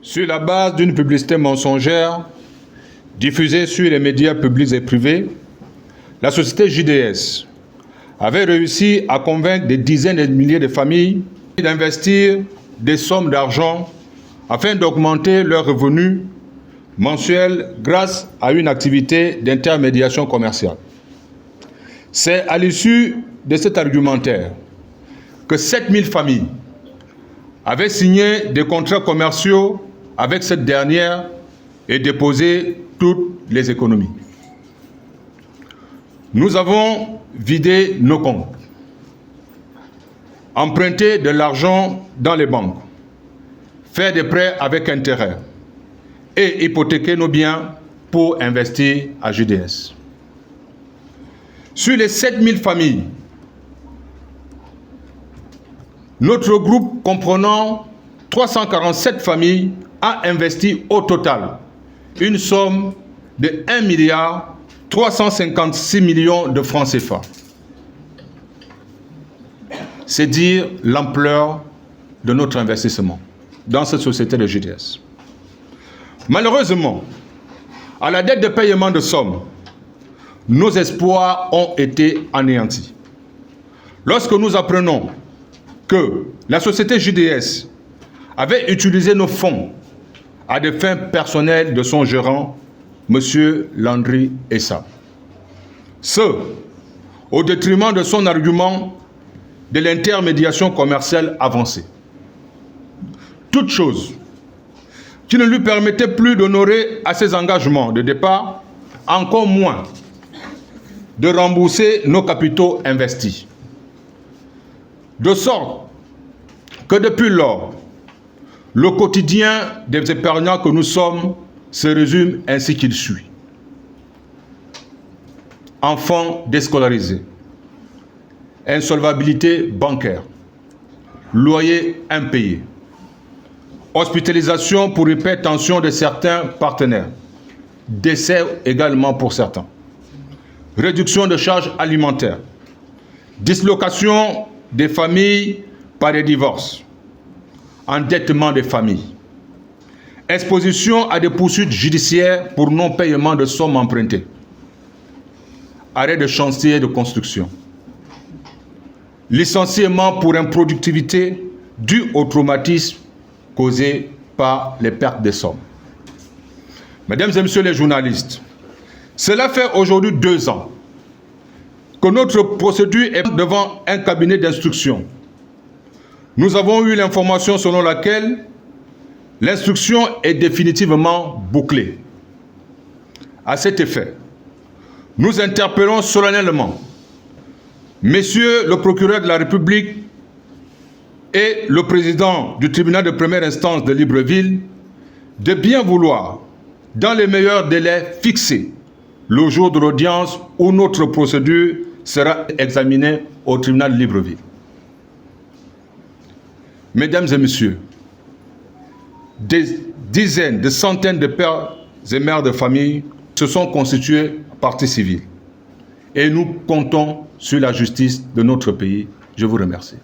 Sur la base d'une publicité mensongère diffusée sur les médias publics et privés, la société JDS avait réussi à convaincre des dizaines de milliers de familles d'investir des sommes d'argent afin d'augmenter leurs revenus mensuels grâce à une activité d'intermédiation commerciale. C'est à l'issue de cet argumentaire que 7000 familles avaient signé des contrats commerciaux avec cette dernière et déposé toutes les économies. Nous avons vidé nos comptes, emprunté de l'argent dans les banques, fait des prêts avec intérêt et hypothéqué nos biens pour investir à JDS. Sur les 7000 familles, notre groupe comprenant 347 familles a investi au total une somme de 1,356 milliard de francs CFA. C'est dire l'ampleur de notre investissement dans cette société de JDS. Malheureusement, à la dette de paiement de sommes, nos espoirs ont été anéantis. Lorsque nous apprenons que la société JDS avait utilisé nos fonds à des fins personnelles de son gérant, M. Landry Essa. Ce, au détriment de son argument de l'intermédiation commerciale avancée. Toute chose qui ne lui permettait plus d'honorer à ses engagements de départ, encore moins de rembourser nos capitaux investis. De sorte que depuis lors, le quotidien des épargnants que nous sommes se résume ainsi qu'il suit. Enfants déscolarisés, insolvabilité bancaire, loyer impayé, hospitalisation pour hypertension de certains partenaires, décès également pour certains, réduction de charges alimentaires, dislocation des familles par des divorces, endettement des familles, exposition à des poursuites judiciaires pour non-paiement de sommes empruntées, arrêt de chantier de construction, licenciement pour improductivité dû au traumatisme causé par les pertes de sommes. Mesdames et messieurs les journalistes, cela fait aujourd'hui 2 ans que notre procédure est devant un cabinet d'instruction. Nous avons eu l'information selon laquelle l'instruction est définitivement bouclée. À cet effet, nous interpellons solennellement Messieurs le procureur de la République et le président du tribunal de première instance de Libreville de bien vouloir, dans les meilleurs délais, fixer le jour de l'audience où notre procédure sera examinée au tribunal de Libreville. Mesdames et messieurs, des dizaines, des centaines de pères et mères de famille se sont constitués partie civile. Et nous comptons sur la justice de notre pays. Je vous remercie.